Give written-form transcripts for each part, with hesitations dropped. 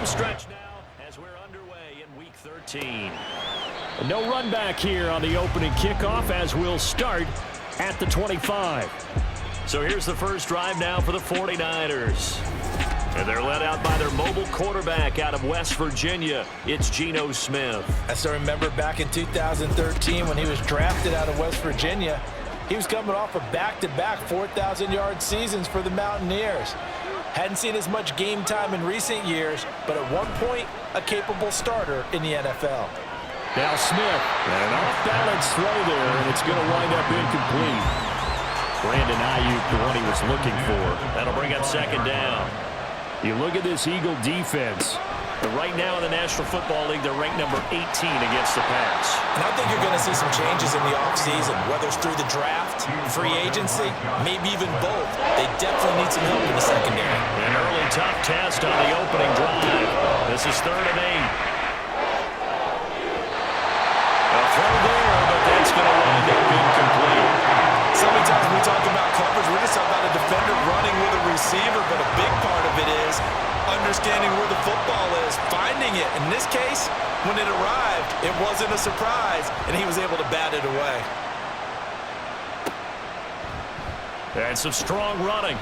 home stretch now as we're underway in Week 13. No run back here on the opening kickoff as we'll start at the 25. So here's the first drive now for the 49ers. And they're led out by their mobile quarterback out of West Virginia. It's Geno Smith. I still remember back in 2013 when he was drafted out of West Virginia. He was coming off of back-to-back 4,000-yard seasons for the Mountaineers. Hadn't seen as much game time in recent years, but at one point, a capable starter in the NFL. Now Smith, an off-balance throw there, and it's going to wind up incomplete. Brandon Ayuk, the one he was looking for. That'll bring up second down. You look at this Eagle defense. But right now in the National Football League, they're ranked number 18 against the pass. And I think you're going to see some changes in the offseason, whether it's through the draft, free agency, maybe even both. They definitely need some help in the secondary. An early tough test on the opening drive. This is 3rd and 8. A throw there, but that's going to wind up incomplete. So many times we talk about coverage, we're just talking about a defender running with a receiver, but a big part of it is understanding where the football is, finding it. In this case, when it arrived, it wasn't a surprise, and he was able to bat it away. And some strong running.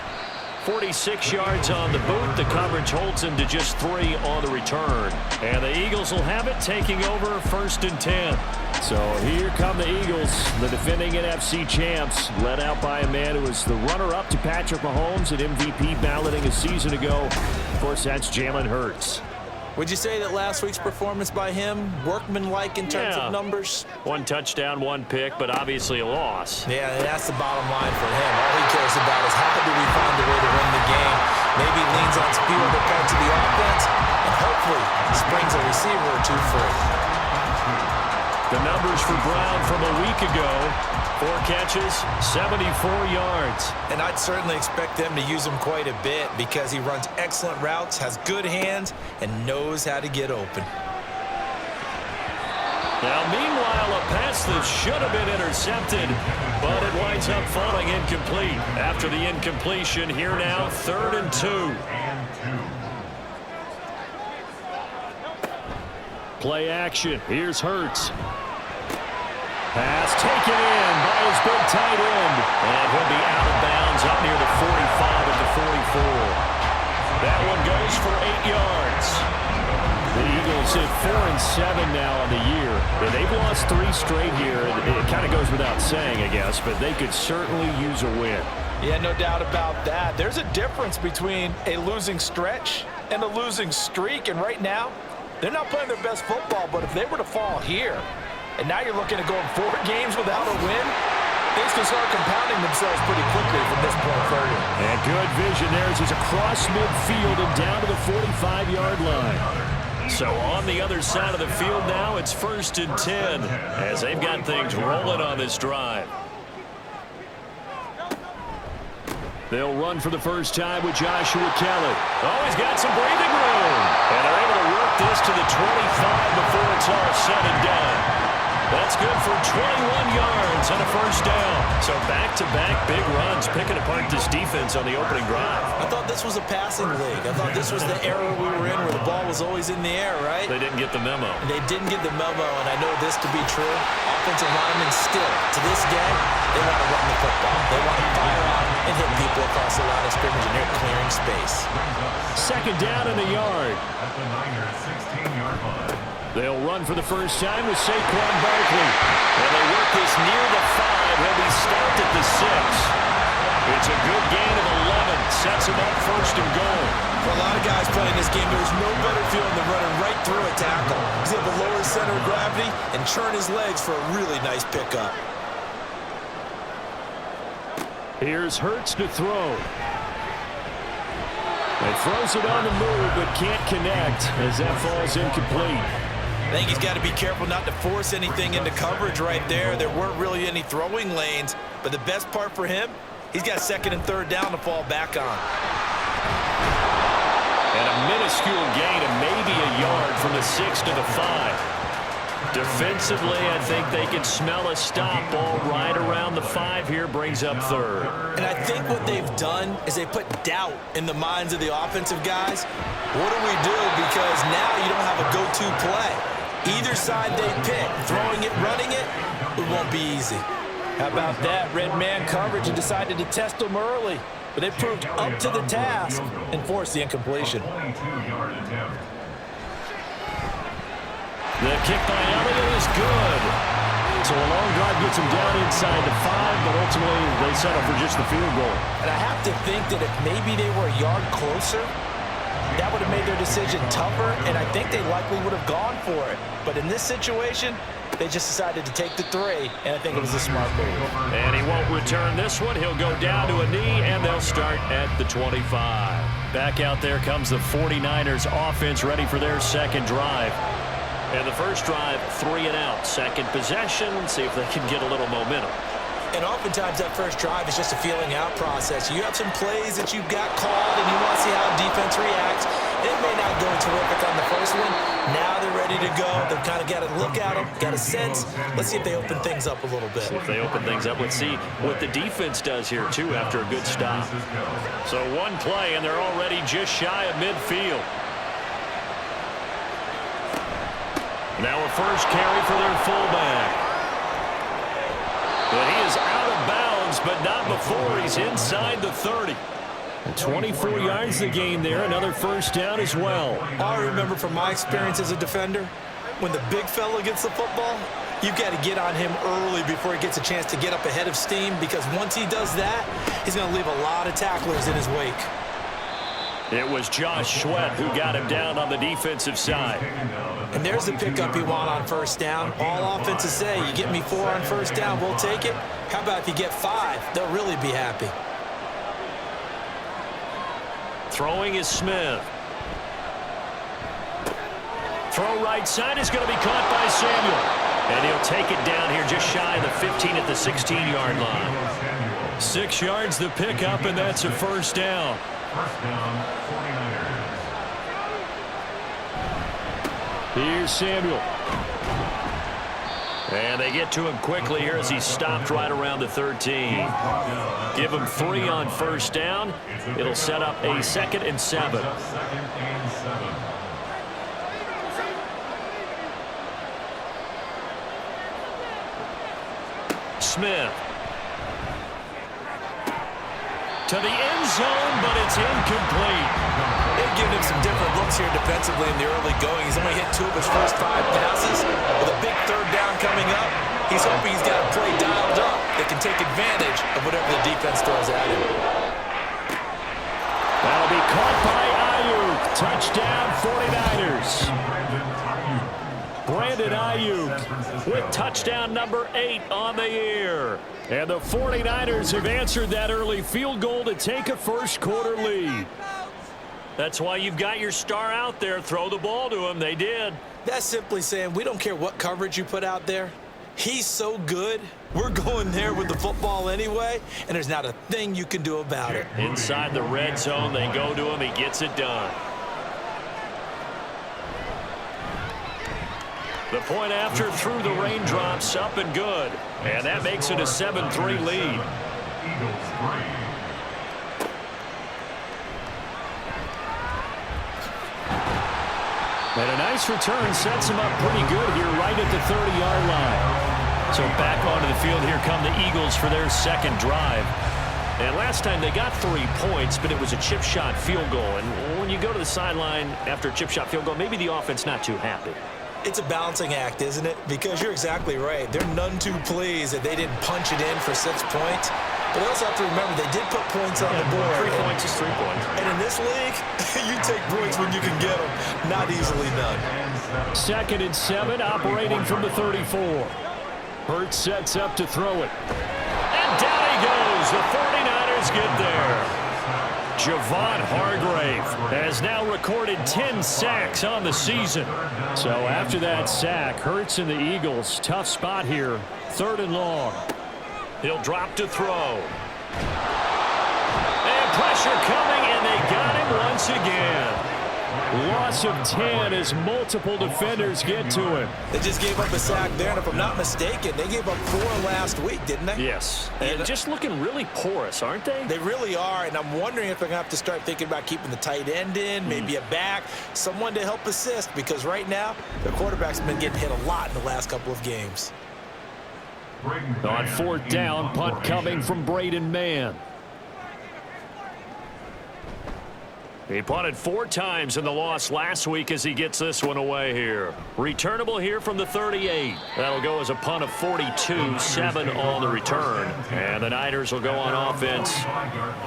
46 yards on the boot. The coverage holds him to just 3 on the return. And the Eagles will have it, taking over 1st and 10. So here come the Eagles, the defending NFC champs, led out by a man who was the runner-up to Patrick Mahomes at MVP balloting a season ago. Of course, that's Jalen Hurts. Would you say that last week's performance by him, workmanlike in terms of numbers? 1 touchdown, 1 pick, but obviously a loss. Yeah, that's the bottom line for him. All he cares about is how do we find a way to win the game. Maybe leans on some few other parts of the offense, and hopefully springs a receiver or 2 free. The numbers for Brown from a week ago: 4 catches, 74 yards. And I'd certainly expect them to use him quite a bit because he runs excellent routes, has good hands, and knows how to get open. Now, meanwhile, a pass that should have been intercepted, but it winds up falling incomplete. After the incompletion, here now, 3rd and 2. Play action. Here's Hurts. Pass taken in by his big tight end. And he'll be out of bounds up near the 45 at the 44. That one goes for 8 yards. The Eagles hit 4-7 now on the year. They've lost 3 straight here. It kind of goes without saying, I guess, but they could certainly use a win. Yeah, no doubt about that. There's a difference between a losing stretch and a losing streak. And right now, they're not playing their best football, but if they were to fall here, and now you're looking at going 4 games without a win, things can start compounding themselves pretty quickly from this point forward. And good vision there as he's across midfield and down to the 45-yard line. So on the other side of the field now, it's 1st and 10 as they've got things rolling on this drive. They'll run for the first time with Joshua Kelly. Oh, he's got some breathing room. And they're able to work this to the 25 before it's all said and done. That's good for 21 yards and a first down. So back-to-back big runs, picking apart this defense on the opening drive. I thought this was a passing league. I thought this was the era we were in where the ball was always in the air, right? They didn't get the memo. They didn't get the memo, and I know this to be true. Offensive linemen still, to this day, they want to run the football. They want to fire out and hit people across the line of scrimmage, and they're clearing space. Second down in the yard. At the Niners' 16-yard line. They'll run for the first time with Saquon Barkley. And they work this near the 5. He'll be stopped at the 6. It's a good gain of 11. Sets him up 1st and goal. For a lot of guys playing this game, there's no better feeling than running right through a tackle. He's able to lower his center of gravity and churn his legs for a really nice pickup. Here's Hurts to throw. And throws it on the move, but can't connect as that falls incomplete. I think he's got to be careful not to force anything into coverage right there. There weren't really any throwing lanes, but the best part for him, he's got 2nd and 3rd down to fall back on. And a minuscule gain of maybe a yard from the 6 to the 5. Defensively, I think they can smell a stop. Ball right around the 5 here, brings up 3rd. And I think what they've done is they put doubt in the minds of the offensive guys. What do we do? Because go-to play. Either side they pick, throwing it, running it, it won't be easy. How about that? Red man coverage and decided to test them early. But they proved up to the task and forced the incompletion. The kick by Elliott is good. So a long drive gets him down inside the 5, but ultimately they settle for just the field goal. And I have to think that if maybe they were a yard closer, that would have made their decision tougher, and I think they likely would have gone for it. But in this situation, they just decided to take the 3, and I think it was a smart move. And he won't return this one. He'll go down to a knee, and they'll start at the 25. Back out there comes the 49ers offense ready for their second drive. And the first drive, 3 and out. Second possession, see if they can get a little momentum. And oftentimes that first drive is just a feeling out process. You have some plays that you've got called, and you want to see how defense reacts. It may not go terrific on the first one. Now they're ready to go. They've kind of got to look at them, got a sense. Let's see if they open things up a little bit. See if they open things up. Let's see what the defense does here, too, after a good stop. So one play, and they're already just shy of midfield. Now a first carry for their fullback. But he is out of bounds, but not before he's inside the 30. 24 yards the gain there, another first down as well. I remember from my experience as a defender, when the big fella gets the football, you've got to get on him early before he gets a chance to get up ahead of steam, because once he does that, he's going to leave a lot of tacklers in his wake. It was Josh Sweat who got him down on the defensive side. And there's the pickup you want on first down. All offenses say, you get me 4 on first down, we'll take it. How about if you get 5? They'll really be happy. Throwing is Smith. Throw right side is going to be caught by Samuel. And he'll take it down here just shy of the 15 at the 16-yard line. 6 yards the pickup, and that's a first down. First down, 49ers. Here's Samuel. And they get to him quickly here as he stopped right around the 13. Give him 3 on first down. It'll set up a 2nd and 7. Smith. To the end zone, but it's incomplete. They've given him some different looks here defensively in the early going. He's only hit 2 of his first 5 passes. With a big third down coming up, he's hoping he's got a play dialed up that can take advantage of whatever the defense throws at him. That'll be caught by Ayuk. Touchdown, 49ers. Brandon Ayuk with touchdown number 8 on the year. And the 49ers have answered that early field goal to take a first-quarter lead. That's why you've got your star out there. Throw the ball to him. They did. That's simply saying we don't care what coverage you put out there. He's so good, we're going there with the football anyway, and there's not a thing you can do about it. Inside the red zone, they go to him. He gets it done. The point after through the raindrops, up and good. And that makes it a 7-3 lead. And a nice return sets him up pretty good here right at the 30-yard line. So back onto the field, here come the Eagles for their second drive. And last time they got 3 points, but it was a chip shot field goal. And when you go to the sideline after a chip shot field goal, maybe the offense not too happy. It's a balancing act, isn't it? Because you're exactly right. They're none too pleased that they didn't punch it in for 6 points. But they also have to remember they did put points on the board. 3 points is 3 points. And in this league, you take points when you can get them. Not easily done. 2nd and 7, operating from the 34. Hurts sets up to throw it. And down he goes. The 49ers get there. Javon Hargrave has now recorded 10 sacks on the season. So after that sack, Hurts and the Eagles, tough spot here. 3rd and long. He'll drop to throw. And pressure coming, and they got him once again. Loss of 10 as multiple defenders get to him. They just gave up a sack there, and if I'm not mistaken, they gave up 4 last week, didn't they? Yes, and just looking really porous, aren't they? They really are, and I'm wondering if they're going to have to start thinking about keeping the tight end in, maybe a back, someone to help assist, because right now, their quarterback's been getting hit a lot in the last couple of games. On 4th down, punt coming from Braden Mann. He punted 4 times in the loss last week as he gets this one away here. Returnable here from the 38. That'll go as a punt of 42, 7 on the return. And the Niners will go on offense,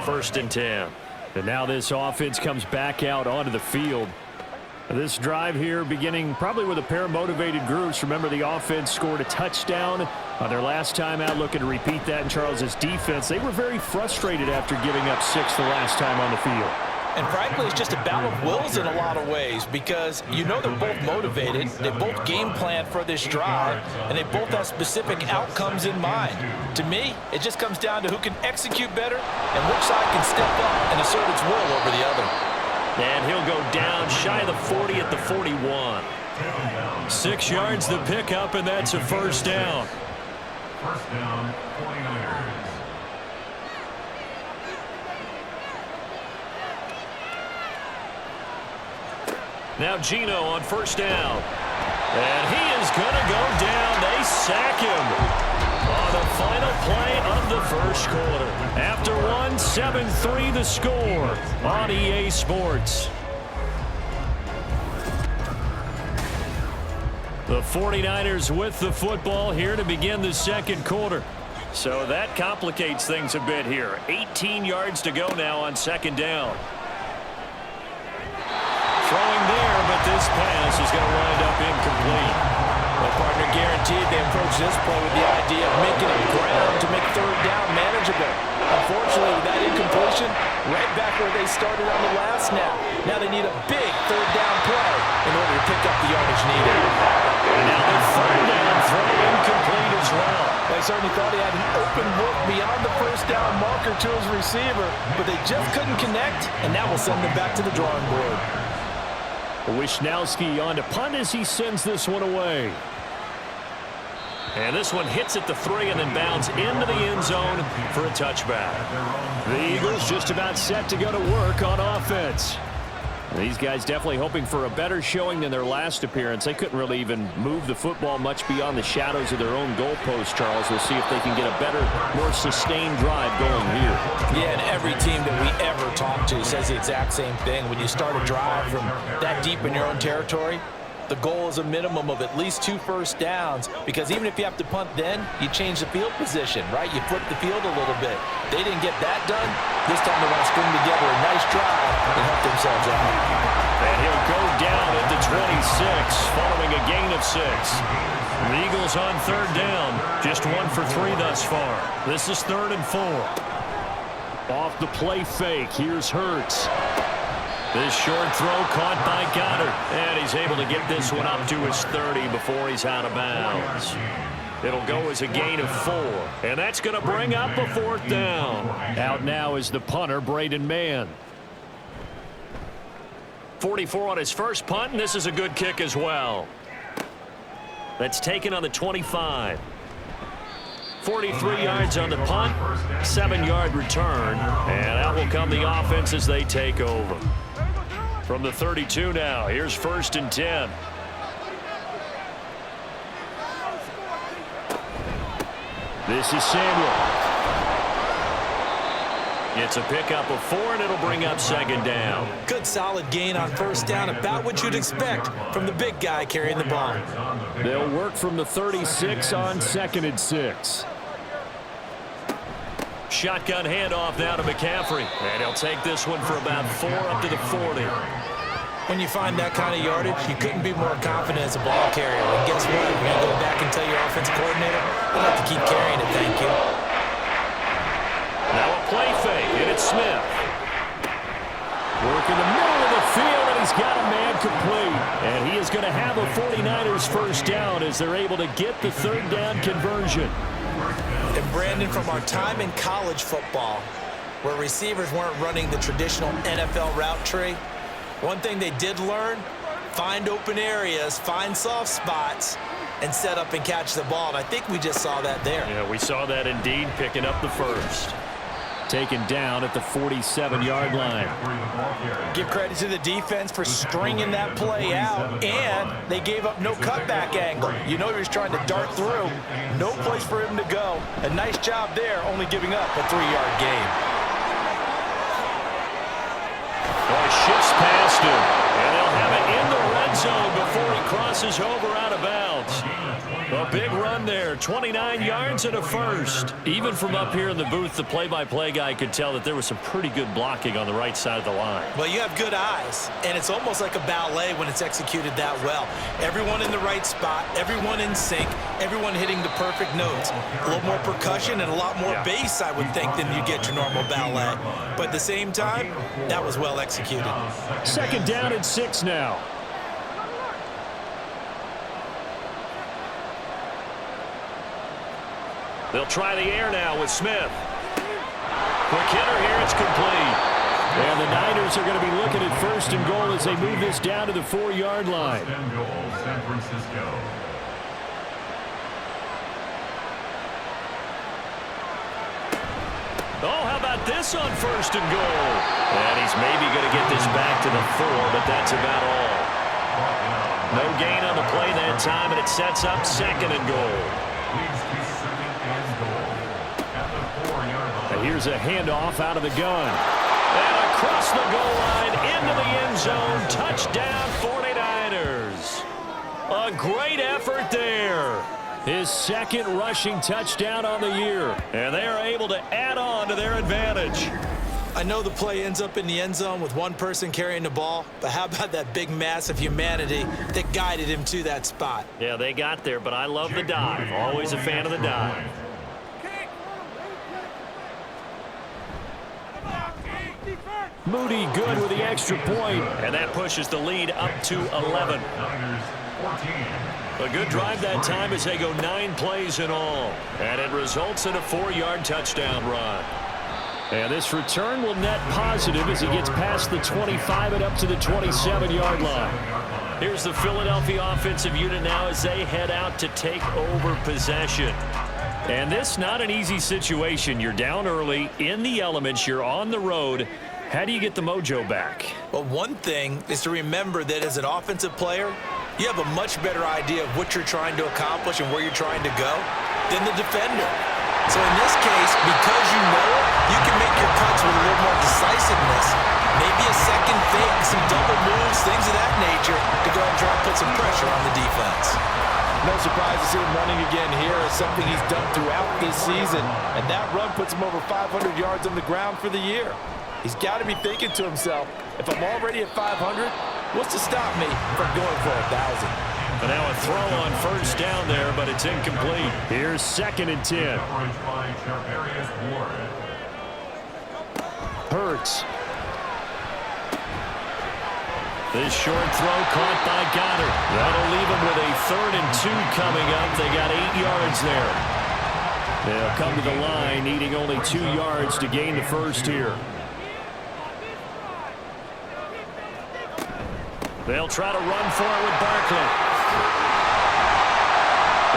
1st and 10. And now this offense comes back out onto the field. This drive here beginning probably with a pair of motivated groups. Remember, the offense scored a touchdown on their last time out, looking to repeat that in Charles's defense. They were very frustrated after giving up 6 the last time on the field. And frankly, it's just a battle of wills in a lot of ways, because you know they're both motivated, they both game plan for this drive, and they both have specific outcomes in mind. To me, it just comes down to who can execute better and which side can step up and assert its will over the other. And he'll go down shy of the 40 at the 41. 6 yards the pickup, and that's a 1st down. 1st down, 49ers. Now Gino on 1st down. And he is going to go down. They sack him on the final play of the 1st quarter. After 1, 7-3 the score on EA Sports. The 49ers with the football here to begin the 2nd quarter. So that complicates things a bit here. 18 yards to go now on 2nd down. Throwing there, but this pass is going to wind up incomplete. The partner guaranteed they approach this play with the idea of making up ground to make 3rd down manageable. Unfortunately, with that incompletion, right back where they started on the last snap. Now they need a big 3rd down play in order to pick up the yardage needed. And now the 3rd down throw incomplete as well. They certainly thought he had an open look beyond the 1st down marker to his receiver, but they just couldn't connect, and that will send them back to the drawing board. Wisnowski on to punt as he sends this one away. And this one hits at the 3 and then bounds into the end zone for a touchback. The Eagles just about set to go to work on offense. These guys definitely hoping for a better showing than their last appearance. They couldn't really even move the football much beyond the shadows of their own goalpost, Charles. We'll see if they can get a better, more sustained drive going here. Yeah, and every team that we ever talk to says the exact same thing. When you start a drive from that deep in your own territory, the goal is a minimum of at least 2 first downs, because even if you have to punt then, you change the field position, right? You flip the field a little bit. They didn't get that done. This time they want to string together a nice drive and help themselves out. And he'll go down at the 26 following a gain of 6. The Eagles on 3rd down, just 1 for 3 thus far. This is 3rd and 4. Off the play fake, here's Hurts. This short throw caught by Goddard, and he's able to get this one up to his 30 before he's out of bounds. It'll go as a gain of 4, and that's going to bring up a 4th down. Out now is the punter, Braden Mann. 44 on his first punt, and this is a good kick as well. That's taken on the 25. 43 yards on the punt, 7-yard return, and out will come the offense as they take over. From the 32 now, here's 1st and 10. This is Samuel. It's a pickup of 4, and it'll bring up 2nd down. Good solid gain on 1st down, about what you'd expect from the big guy carrying the ball. They'll work from the 36 on 2nd and 6. Shotgun handoff now to McCaffrey. And he'll take this one for about 4 up to the 40. When you find that kind of yardage, you couldn't be more confident as a ball carrier. And guess what? You're going to go back and tell your offensive coordinator, I'd like to keep carrying it, thank you. Now a play fake, and it's Smith. Work in the middle of the field, and he's got a man complete. And he is going to have a 49ers 1st down as they're able to get the 3rd down conversion. And Brandon, from our time in college football, where receivers weren't running the traditional NFL route tree, One thing they did learn, find open areas, find soft spots, and set up and catch the ball. And I think we just saw that there. Yeah, we saw that indeed, picking up the first. Taken down at the 47-yard line. Give credit to the defense for stringing that play out, and they gave up no cutback angle. You know he was trying to dart through. No place for him to go. A nice job there, only giving up a 3-yard gain. Well, shifts past him, and they'll have it in the red zone before he crosses over out of bounds. A big run there, 29 yards and a first. Even from up here in the booth, the play-by-play guy could tell that there was some pretty good blocking on the right side of the line. Well, you have good eyes, and it's almost like a ballet when it's executed that well. Everyone in the right spot, everyone in sync, everyone hitting the perfect notes. A little more percussion and a lot more bass, I would think, than you get your normal ballet. But at the same time, that was well executed. Second down and 6 now. They'll try the air now with Smith. Quick hitter here, it's complete. And the Niners are going to be looking at first and goal as they move this down to the 4-yard line. First and goal, San Francisco. Oh, how about this on first and goal? And he's maybe going to get this back to the 4, but that's about all. No gain on the play that time, and it sets up second and goal. And here's a handoff out of the gun. And across the goal line, into the end zone, touchdown 49ers. A great effort there. His second rushing touchdown on the year. And they are able to add on to their advantage. I know the play ends up in the end zone with one person carrying the ball, but how about that big mass of humanity that guided him to that spot? Yeah, they got there, but I love the dive. Always a fan of the dive. Moody good with the extra point, and that pushes the lead up to 11. A good drive that time as they go 9 plays in all, and it results in a 4-yard touchdown run. And this return will net positive as he gets past the 25 and up to the 27-yard line. Here's the Philadelphia offensive unit now as they head out to take over possession. And this not an easy situation. You're down early, in the elements, you're on the road. How do you get the mojo back? Well, one thing is to remember that as an offensive player, you have a much better idea of what you're trying to accomplish and where you're trying to go than the defender. So in this case, because you know it, you can make your cuts with a little more decisiveness. Maybe a second fake, some double moves, things of that nature to go and try and put some pressure on the defense. No surprise to see him running again here. It's something he's done throughout this season. And that run puts him over 500 yards on the ground for the year. He's got to be thinking to himself, if I'm already at 500, what's to stop me from going for 1,000? And now a throw on first down there, but it's incomplete. Here's second and 10. Hurts. This short throw caught by Goddard. That'll leave him with a 3rd and 2 coming up. They got 8 yards there. They'll come to the line, needing only 2 yards to gain the first here. They'll try to run for it with Barkley.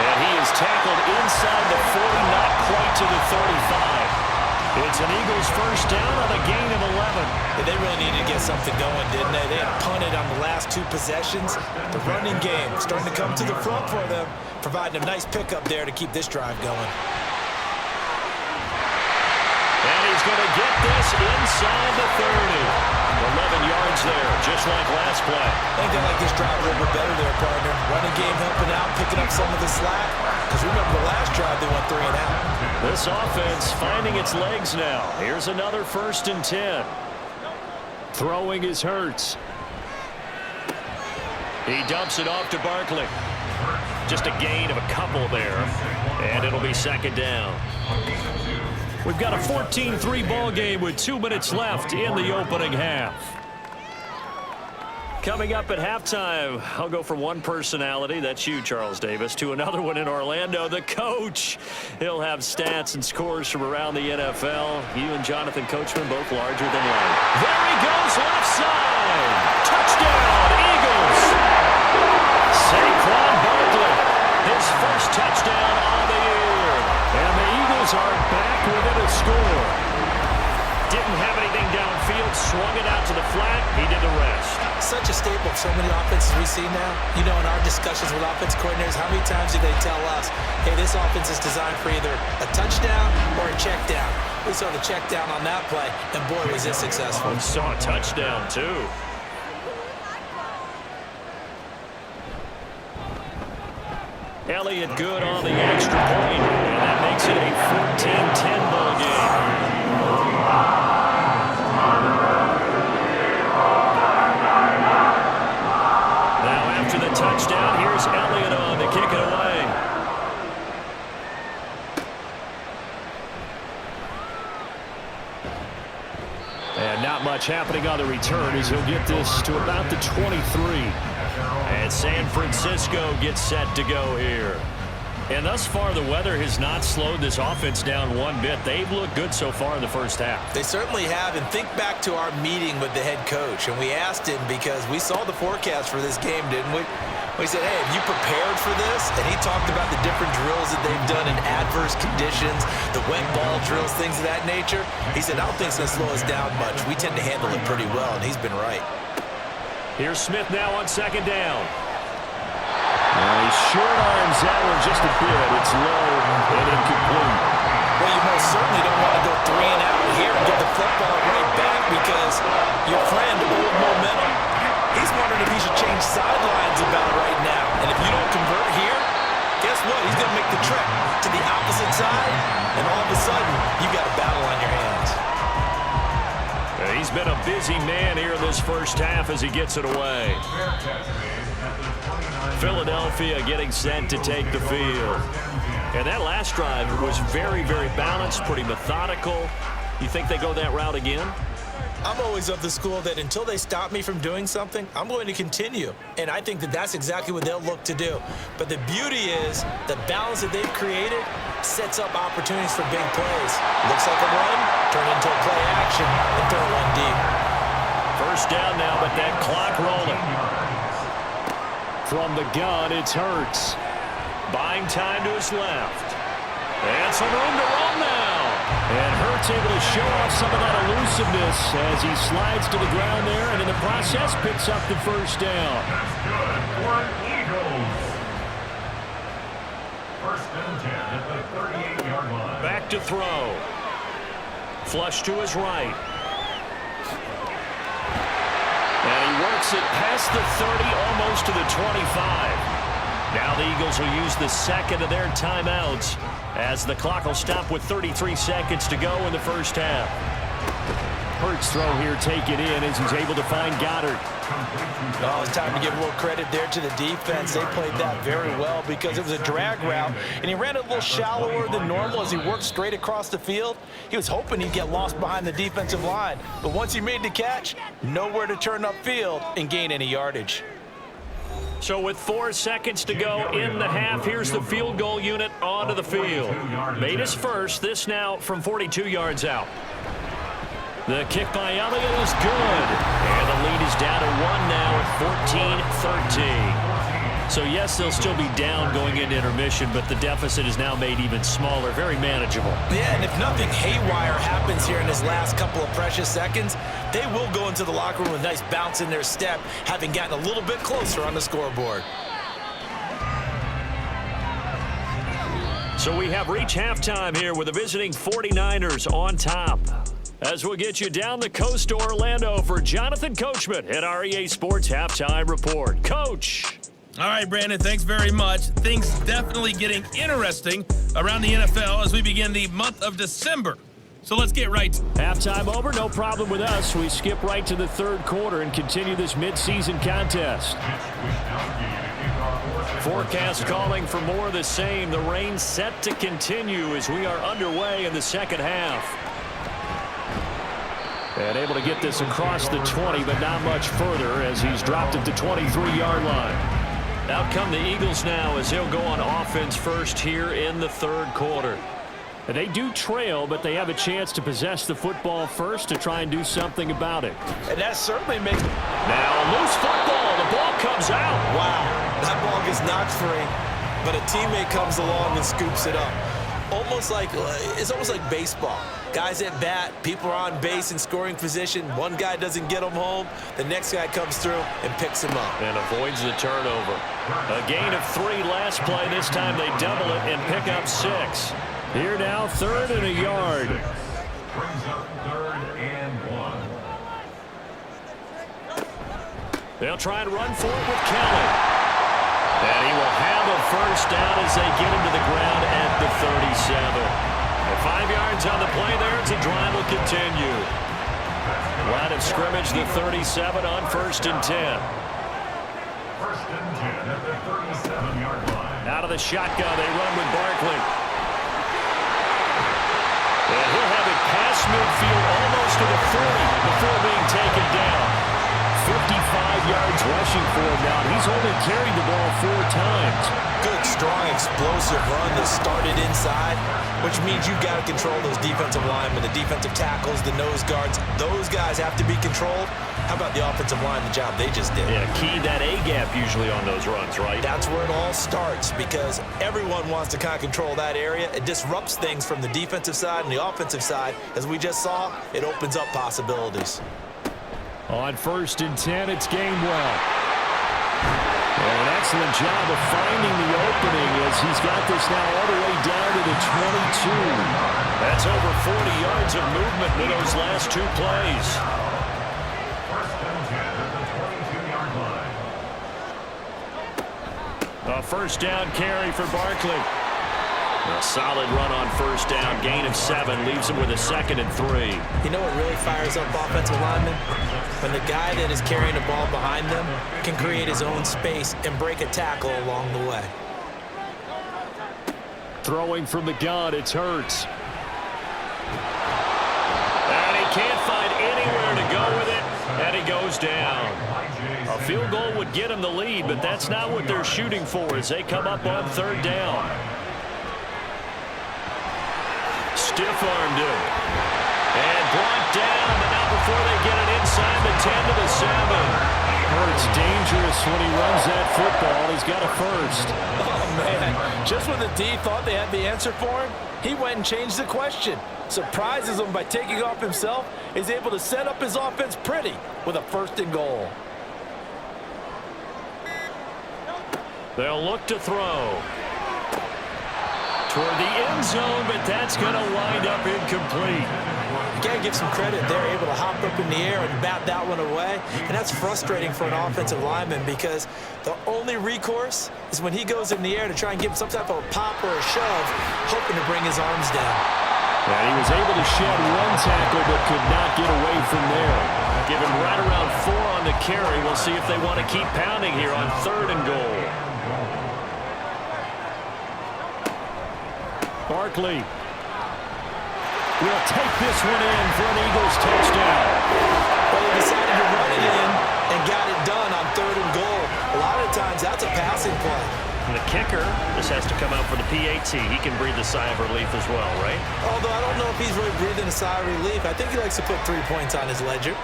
And he is tackled inside the 40, not quite to the 35. It's an Eagles first down on a gain of 11. Yeah, they really needed to get something going, didn't they? They had punted on the last 2 possessions. The running game starting to come to the front for them, providing a nice pickup there to keep this drive going. And he's going to get this inside the 30. 11 yards there, just like last play. I think they like this drive a little bit better there, partner. Running game helping out, picking up some of the slack. Because remember the last drive, they went 3 and out. This offense finding its legs now. Here's another 1st and 10. Throwing is Hurts. He dumps it off to Barkley. Just a gain of a couple there. And it'll be second down. We've got a 14-3 ball game with 2 minutes left in the opening half. Coming up at halftime, I'll go from one personality, that's you, Charles Davis, to another one in Orlando, the coach. He'll have stats and scores from around the NFL. You and Jonathan Coachman both larger than life. There he goes, left side. Touchdown, Eagles. Saquon Barkley, his first touchdown on the year. And the Eagles are back within a score. Didn't have anything downfield, swung it out to the flat. He did the rest. Such a staple of so many offenses we see now. You know, in our discussions with offense coordinators, how many times do they tell us, hey, this offense is designed for either a touchdown or a check down. We saw the check down on that play, and boy, was it successful. We saw a touchdown, too. Elliott good on the extra point, and that makes it a 14-10 ball game. Touchdown. Here's Elliott on to kick it away. And not much happening on the return as he'll get this to about the 23. And San Francisco gets set to go here. And thus far, the weather has not slowed this offense down one bit. They've looked good so far in the first half. They certainly have. And think back to our meeting with the head coach. And we asked him because we saw the forecast for this game, didn't we? We said, hey, have you prepared for this? And he talked about the different drills that they've done in adverse conditions, the wet ball drills, things of that nature. He said, I don't think it's going to slow us down much. We tend to handle it pretty well, and he's been right. Here's Smith now on second down. He short arms that one just a bit. It's low and incomplete. Well, you most certainly don't want to go 3 and out here and get the football right back because your friend, old momentum, he's wondering if he should change sidelines about right now. And if you don't convert here, guess what? He's going to make the trek to the opposite side, and all of a sudden, you've got a battle on your hands. He's been a busy man here in this first half as he gets it away. Philadelphia getting set to take the field. And that last drive was very, very balanced, pretty methodical. You think they go that route again? I'm always of the school that until they stop me from doing something, I'm going to continue. And I think that that's exactly what they'll look to do. But the beauty is the balance that they've created sets up opportunities for big plays. Looks like a run, turn into a play action, and throw one deep. First down now, but that clock rolling. From the gun, it's Hurts. Buying time to his left. And some room to run now. And Hurts able to show off some of that elusiveness as he slides to the ground there and in the process picks up the first down. That's good for Eagles. First and 10 at the 38-yard line. Back to throw. Flush to his right. And he works it past the 30, almost to the 25. Now the Eagles will use the second of their timeouts as the clock will stop with 33 seconds to go in the first half. Hurts throw here, take it in as he's able to find Goddard. Oh, it's time to give a little credit there to the defense. They played that very well because it was a drag route, and he ran it a little shallower than normal as he worked straight across the field. He was hoping he'd get lost behind the defensive line, but once he made the catch, nowhere to turn upfield and gain any yardage. So with 4 seconds to go in the half, here's the field goal unit onto the field. Made his first, this now from 42 yards out. The kick by Elliott is good. And the lead is down to 1 now at 14-13. So yes, they'll still be down going into intermission, but the deficit is now made even smaller, very manageable. Yeah, and if nothing haywire happens here in this last couple of precious seconds, they will go into the locker room with a nice bounce in their step, having gotten a little bit closer on the scoreboard. So we have reached halftime here with the visiting 49ers on top. As we'll get you down the coast to Orlando for Jonathan Coachman at our EA Sports Halftime Report. Coach. All right, Brandon, thanks very much. Things definitely getting interesting around the NFL as we begin the month of December. So let's get right to halftime over, no problem with us. We skip right to the third quarter and continue this midseason contest. Forecast calling for more of the same. The rain set to continue as we are underway in the second half. And able to get this across the 20, but not much further as he's dropped at the 23-yard line. Out come the Eagles now as they'll go on offense first here in the third quarter. And they do trail, but they have a chance to possess the football first to try and do something about it. And that certainly makes... Now a loose football. The ball comes out. Wow, that ball gets knocked free, but a teammate comes along and scoops it up. It's almost like baseball. Guys at bat, people are on base in scoring position. One guy doesn't get them home. The next guy comes through and picks him up. And avoids the turnover. A gain of 3 last play. This time they double it and pick up 6. Here now, 3rd and a yard. Brings up 3rd and 1. They'll try and run for it with Kelly. And he will have a first down as they get him to the ground at the 37. And 5 yards on the play there as the drive will continue. Line of scrimmage, the 37 on 1st and 10. 1st and 10 at the 37-yard line. Out of the shotgun, they run with Barkley. And he'll have it past midfield almost to the 40 before being taken down. 55 yards rushing for him now. He's only carried the ball 4 times. Good, strong, explosive run that started inside, which means you've got to control those defensive linemen, the defensive tackles, the nose guards. Those guys have to be controlled. How about the offensive line, the job they just did? Yeah, key that A-gap usually on those runs, right? That's where it all starts because everyone wants to kind of control that area. It disrupts things from the defensive side and the offensive side. As we just saw, it opens up possibilities. On 1st and 10, it's Gainwell. And an excellent job of finding the opening as he's got this now all the way down to the 22. That's over 40 yards of movement in those last 2 plays. 1st and 10 at the 22-yard line. A first down carry for Barkley. A solid run on 1st down. Gain of 7 leaves him with a 2nd and 3. You know what really fires up offensive linemen? When the guy that is carrying the ball behind them can create his own space and break a tackle along the way. Throwing from the gun, it's Hurts. And he can't find anywhere to go with it, and he goes down. A field goal would get him the lead, but that's not what they're shooting for as they come up on 3rd down. Stiff-armed him. And blocked down, but not before they get it inside the 10 to the 7. Hurts dangerous when he runs that football. He's got a first. Oh, man. Just when the D thought they had the answer for him, he went and changed the question. Surprises him by taking off himself. He's able to set up his offense pretty with a 1st and goal. They'll look to throw. Toward the end zone, but that's going to wind up incomplete. You got to give some credit. They're able to hop up in the air and bat that one away. And that's frustrating for an offensive lineman because the only recourse is when he goes in the air to try and give some type of a pop or a shove, hoping to bring his arms down. And he was able to shed 1 tackle, but could not get away from there. Give him right around 4 on the carry. We'll see if they want to keep pounding here on 3rd and goal. Barkley will take this one in for an Eagles touchdown. Well, he decided to run it in and got it done on 3rd and goal. A lot of times, that's a passing play. And the kicker, this has to come out for the PAT. He can breathe a sigh of relief as well, right? Although I don't know if he's really breathing a sigh of relief. I think he likes to put 3 points on his ledger.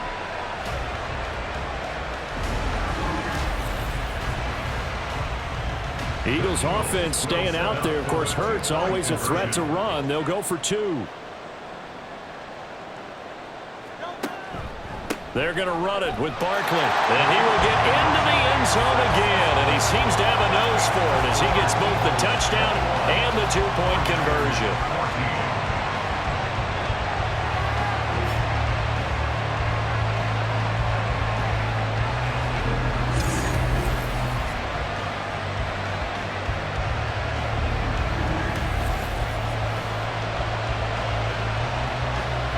Eagles offense staying out there. Of course, Hurts always a threat to run. They'll go for 2. They're going to run it with Barkley. And he will get into the end zone again. And he seems to have a nose for it as he gets both the touchdown and the 2-point conversion.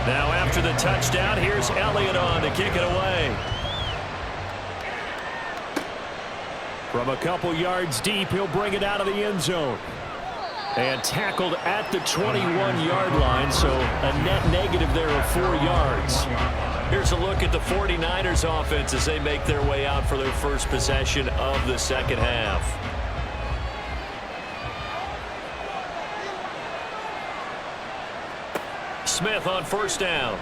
Now after the touchdown, here's Elliott on to kick it away. From a couple yards deep, he'll bring it out of the end zone. And tackled at the 21-yard line, so a net negative there of 4 yards. Here's a look at the 49ers offense as they make their way out for their first possession of the second half. Smith on first down.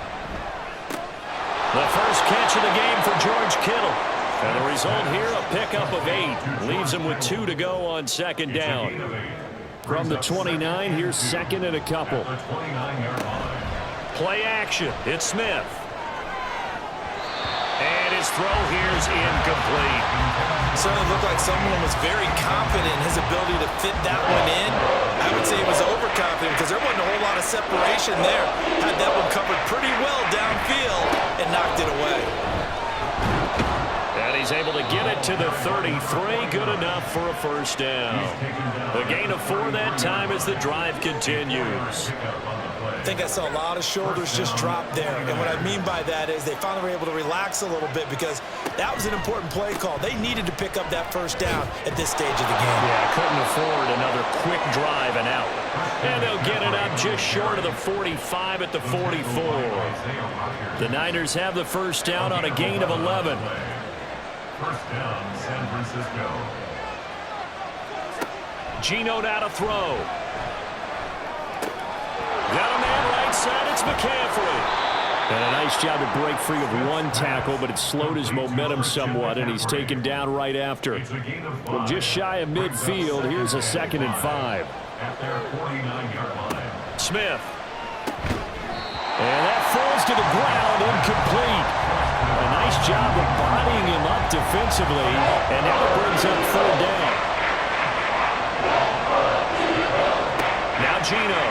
The first catch of the game for George Kittle. And the result here, a pickup of 8. Leaves him with 2 to go on second down. From the 29, here's second and a couple. Play action. It's Smith. And his throw here's incomplete. Certainly looked like someone was very confident in his ability to fit that one in. I would say he was overconfident because there wasn't a whole lot of separation there. Had that one covered pretty well downfield and knocked it away. And he's able to get it to the 33. Good enough for a first down. A gain of 4 that time as the drive continues. I think I saw a lot of shoulders just drop there. And what I mean by that is they finally were able to relax a little bit because that was an important play call. They needed to pick up that first down at this stage of the game. Yeah, couldn't afford another quick drive and out. And they'll get it up just short of the 45 at the 44. The Niners have the first down on a gain of 11. First down, San Francisco. Geno now to throw. Got a man right side, it's McCaffrey. And a nice job to break free of one tackle, but it slowed his momentum somewhat, and he's taken down right after. From just shy of midfield, here's a 2nd and 5. At their 49-yard line. Smith. And that falls to the ground, incomplete. A nice job of bodying him up defensively, and now it brings up 3rd down. Now Geno.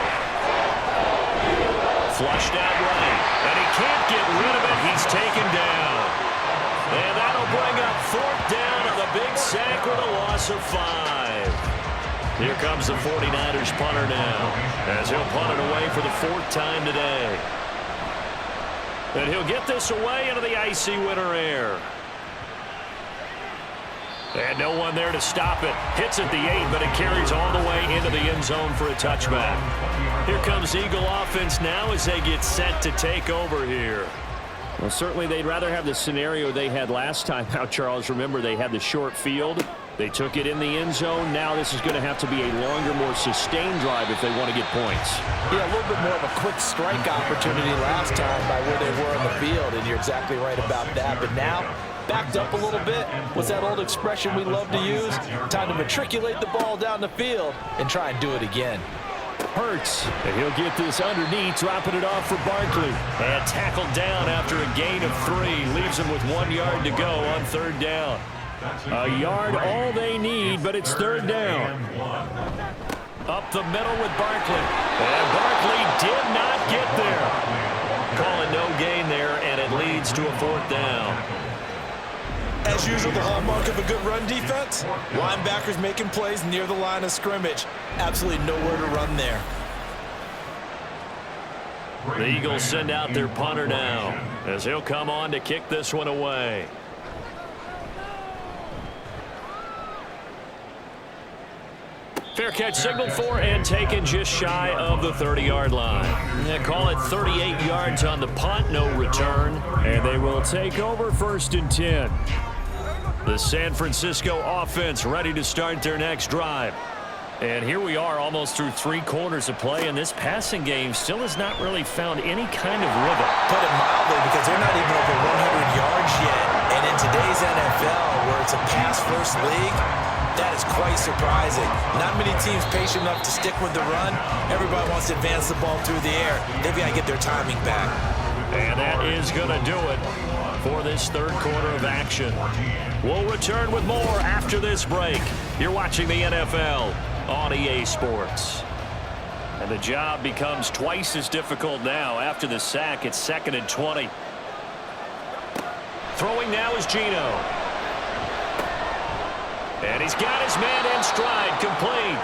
Flushed out right, and he can't get rid of it. He's taken down. And that'll bring up 4th down on the big sack with a loss of 5. Here comes the 49ers punter now, as he'll punt it away for the 4th time today. And he'll get this away into the icy winter air. And no one there to stop it. Hits at the 8, but it carries all the way into the end zone for a touchback. Here comes Eagle offense now as they get set to take over here. Well, certainly they'd rather have the scenario they had last time out, Charles. Remember, they had the short field. They took it in the end zone. Now this is going to have to be a longer, more sustained drive if they want to get points. Yeah, a little bit more of a quick strike opportunity last time by where they were on the field, and you're exactly right about that. But now, backed up a little bit. What's that old expression we love to use? Time to matriculate the ball down the field and try and do it again. Hurts, and he'll get this underneath, dropping it off for Barkley. And tackled down after a gain of 3. Leaves him with 1 yard to go on 3rd down. A yard all they need, but it's 3rd down. Up the middle with Barkley. And Barkley did not get there. Calling no gain there, and it leads to a 4th down. As usual, the hallmark of a good run defense, linebackers making plays near the line of scrimmage. Absolutely nowhere to run there. The Eagles send out their punter now, as he'll come on to kick this one away. Fair catch signaled for and taken just shy of the 30-yard line. They call it 38 yards on the punt, no return, and they will take over 1st and 10. The San Francisco offense ready to start their next drive. And here we are almost through 3 quarters of play, and this passing game still has not really found any kind of rhythm. Put it mildly, because they're not even over 100 yards yet. And in today's NFL, where it's a pass-first league, that is quite surprising. Not many teams patient enough to stick with the run. Everybody wants to advance the ball through the air. They've got to get their timing back. And that is going to do it for this 3rd quarter of action. We'll return with more after this break. You're watching the NFL on EA Sports. And the job becomes twice as difficult now after the sack. It's 2nd and 20. Throwing now is Geno. And he's got his man in stride, complete.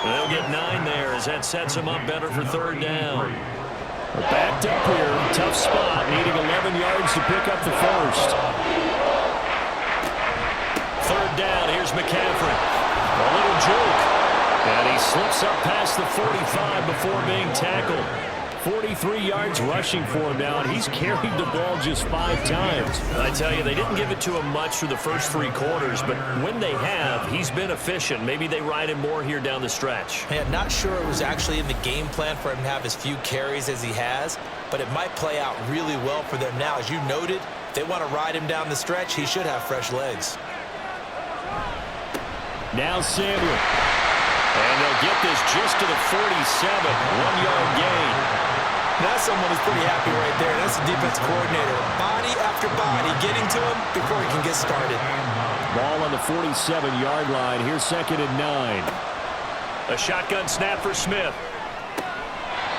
They'll get 9 there as that sets him up better for 3rd down. Backed up here, tough spot, needing 11 yards to pick up the first. 3rd down, here's McCaffrey. A little juke. And he slips up past the 45 before being tackled. 43 yards rushing for him now, and he's carried the ball just 5 times. I tell you, they didn't give it to him much through the first 3 quarters, but when they have, he's been efficient. Maybe they ride him more here down the stretch. Man, not sure it was actually in the game plan for him to have as few carries as he has, but it might play out really well for them now. As you noted, if they want to ride him down the stretch, he should have fresh legs. Now Samuel. And they'll get this just to the 47, 1-yard gain. That's someone who's pretty happy right there. That's the defense coordinator. Body after body getting to him before he can get started. Ball on the 47-yard line. Here's 2nd and 9. A shotgun snap for Smith.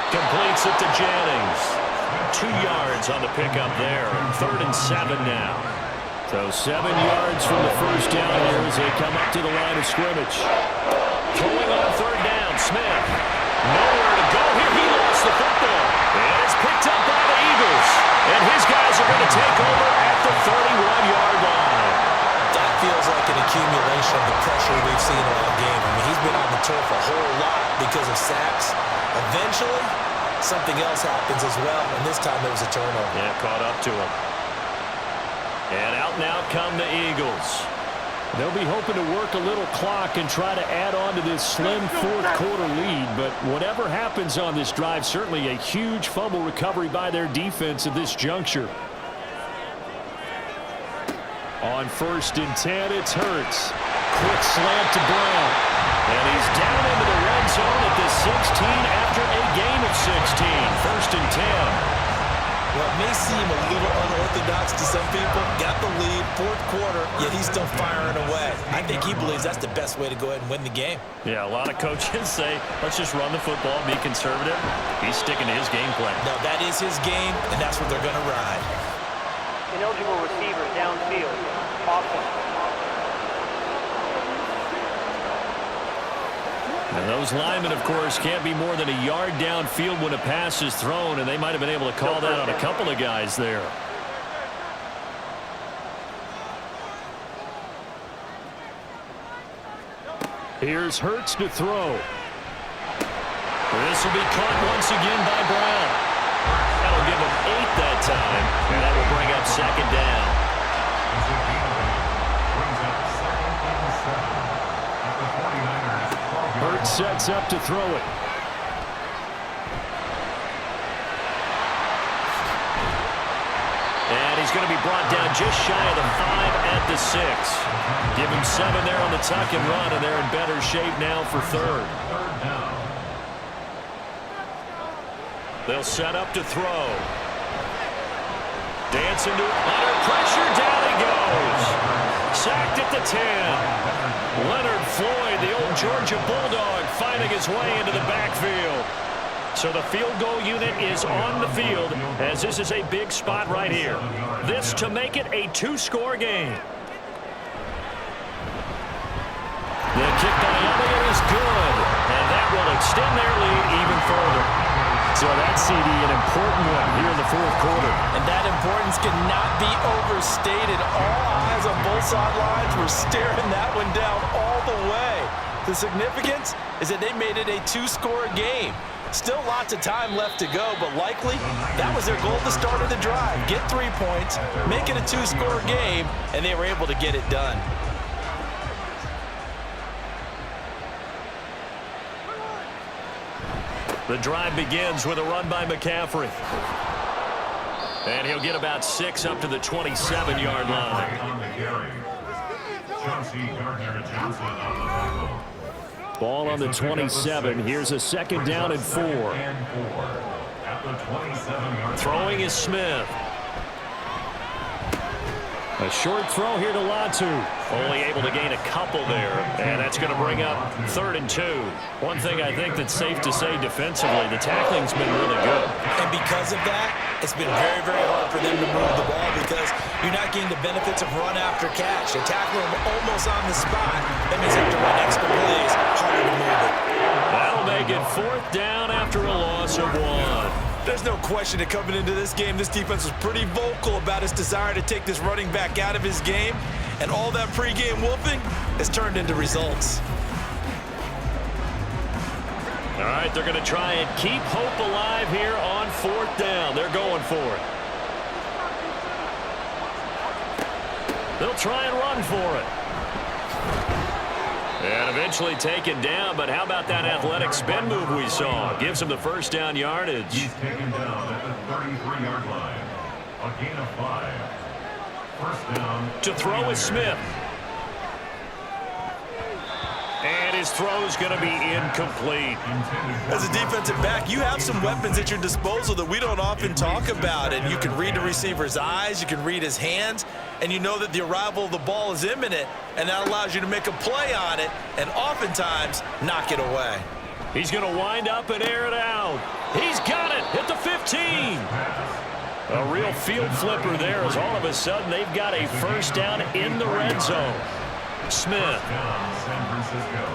Completes it to Jennings. 2 yards on the pickup there. 3rd and 7 now. So 7 yards from the first down here as they come up to the line of scrimmage. Throwing on 3rd down, Smith. Nowhere to go here. He lost the football. And it's picked up by the Eagles. And his guys are going to take over at the 31-yard line. That feels like an accumulation of the pressure we've seen all game. I mean, he's been on the turf a whole lot because of sacks. Eventually, something else happens as well, and this time it was a turnover. Yeah, caught up to him. And out now come the Eagles. They'll be hoping to work a little clock and try to add on to this slim 4th quarter lead, but whatever happens on this drive, certainly a huge fumble recovery by their defense at this juncture. On 1st and 10, it's Hurts. Quick slant to Brown. And he's down into the red zone at the 16 after a gain of 16. 1st and 10. What may seem a little unorthodox to some people, got the lead, 4th quarter, yet he's still firing away. I think he believes that's the best way to go ahead and win the game. Yeah, a lot of coaches say, let's just run the football, be conservative. He's sticking to his game plan. No, that is his game, and that's what they're going to ride. Ineligible receiver downfield. Offense. And those linemen, of course, can't be more than a yard downfield when a pass is thrown, and they might have been able to call that on a couple of guys there. Here's Hurts to throw. This will be caught once again by Brown. That'll give him 8 that time, and that will bring up 2nd down. Hurts sets up to throw it. And he's going to be brought down just shy of the 5 at the 6. Give him 7 there on the tuck and run, and they're in better shape now for 3rd. They'll set up to throw. Dancing to it. Under pressure, down he goes. Sacked at the 10. Leonard Floyd, the old Georgia Bulldog, finding his way into the backfield. So the field goal unit is on the field as this is a big spot right here. This to make it a 2-score game. The kick by Elliott is good, and that will extend their lead even further. So that's, CD, an important one here in the 4th quarter. And that importance cannot be overstated. All eyes on both sidelines were staring that one down all the way. The significance is that they made it a 2-score game. Still lots of time left to go, but likely that was their goal at the start of the drive. Get 3 points, make it a 2-score game, and they were able to get it done. The drive begins with a run by McCaffrey. And he'll get about 6 up to the 27-yard line. Ball on the 27. Here's a 2nd down and 4. Throwing is Smith. A short throw here to Latu. Only able to gain a couple there, and that's going to bring up 3rd and 2. One thing I think that's safe to say defensively, the tackling's been really good. And because of that, it's been very, very hard for them to move the ball because you're not getting the benefits of run after catch. They tackle them almost on the spot. That means they have to run extra plays, harder to move it. That'll make it 4th down after a loss of 1. There's no question that coming into this game, this defense was pretty vocal about its desire to take this running back out of his game, and all that pregame whooping has turned into results. All right, they're going to try and keep hope alive here on 4th down. They're going for it. They'll try and run for it. And eventually taken down, but how about that athletic spin move we saw? Gives him the first down yardage. He's taken down at the 33-yard line. A gain of 5. First down. To throw is Smith. And his throw's going to be incomplete. As a defensive back, you have some weapons at your disposal that we don't often talk about. And you can read the receiver's eyes, you can read his hands, and you know that the arrival of the ball is imminent, and that allows you to make a play on it and oftentimes knock it away. He's going to wind up and air it out. He's got it at the 15. A real field flipper there as all of a sudden they've got a first down in the red zone. Smith. San Francisco.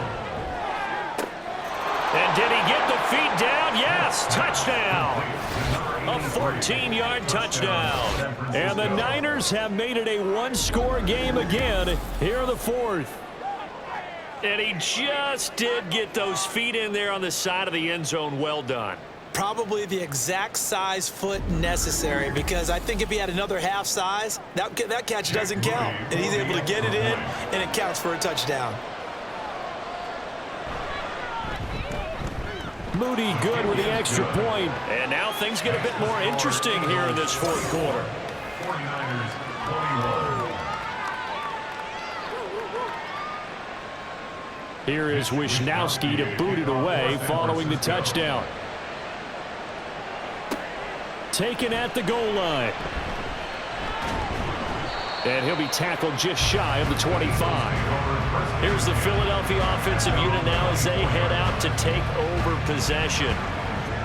And did he get the feet down? Yes, touchdown. A 14-yard touchdown. And the Niners have made it a one-score game again here in the 4th. And he just did get those feet in there on the side of the end zone. Well done. Probably the exact size foot necessary, because I think if he had another half size, that catch doesn't count. And he's able to get it in, and it counts for a touchdown. Moody good with the extra point. And now things get a bit more interesting here in this 4th quarter. 49ers 21. Here is Wisnowski to boot it away following the touchdown. Taken at the goal line. And he'll be tackled just shy of the 25. Here's the Philadelphia offensive unit now as they head out to take over possession.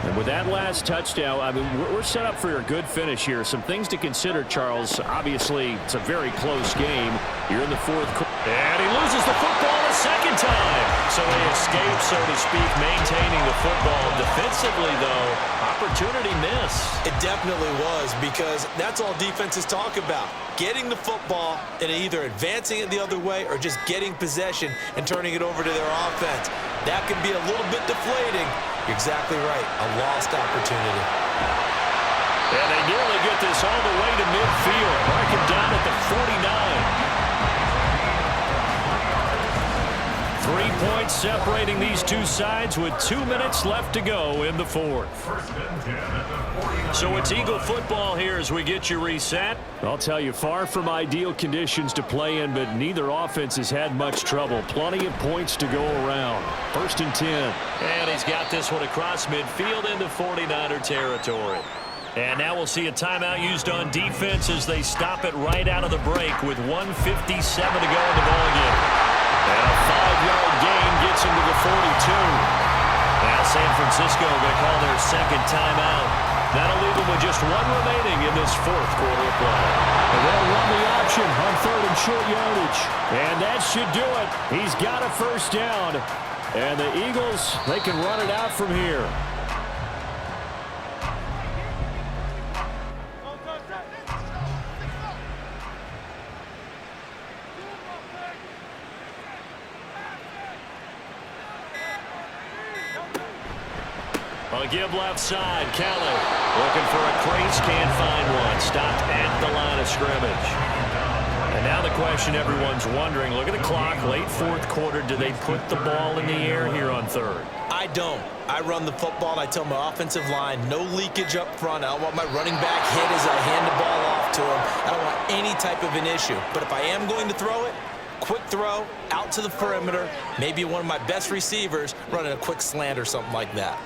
And with that last touchdown, I mean, we're set up for a good finish here. Some things to consider, Charles. Obviously, it's a very close game. You're in the 4th quarter. And he loses the football a second time. So they escape, so to speak, maintaining the football. Defensively, though, opportunity miss. It definitely was, because that's all defenses talk about. Getting the football and either advancing it the other way or just getting possession and turning it over to their offense. That can be a little bit deflating. You're exactly right. A lost opportunity. And they nearly get this all the way to midfield. Mark it down at the 49. 3 points separating these two sides with 2 minutes left to go in the 4th. So it's Eagle football here as we get you reset. I'll tell you, far from ideal conditions to play in, but neither offense has had much trouble. Plenty of points to go around. 1st and 10. And he's got this one across midfield into 49er territory. And now we'll see a timeout used on defense as they stop it right out of the break with 1:57 to go in the ballgame. And a 5-yard gain gets him to the 42. Now San Francisco going to call their second timeout. That'll leave them with just one remaining in this 4th quarter of play. And they'll run the option on 3rd and short yardage. And that should do it. He's got a first down. And the Eagles, they can run it out from here. A give left side. Kelly looking for a crease. Can't find one. Stopped at the line of scrimmage. And now the question everyone's wondering, look at the clock, late 4th quarter. Do they put the ball in the air here on 3rd? I don't. I run the football, and I tell my offensive line, no leakage up front. I don't want my running back hit as I hand the ball off to him. I don't want any type of an issue. But if I am going to throw it, quick throw, out to the perimeter, maybe one of my best receivers running a quick slant or something like that.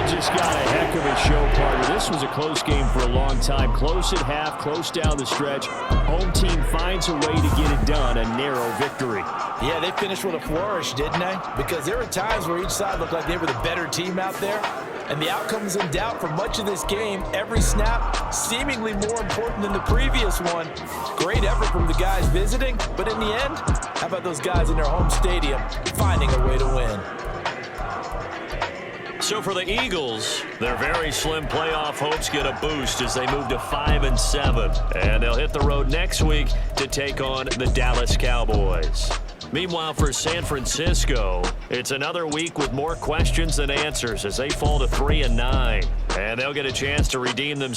Just got a heck of a show, partner. This was a close game for a long time. Close at half, close down the stretch. Home team finds a way to get it done. A narrow victory. Yeah, they finished with a flourish, didn't they? Because there were times where each side looked like they were the better team out there. And the outcome was in doubt for much of this game. Every snap seemingly more important than the previous one. Great effort from the guys visiting. But in the end, how about those guys in their home stadium finding a way to win? So for the Eagles, their very slim playoff hopes get a boost as they move to 5-7. And they'll hit the road next week to take on the Dallas Cowboys. Meanwhile, for San Francisco, it's another week with more questions than answers as they fall to 3-9. And they'll get a chance to redeem themselves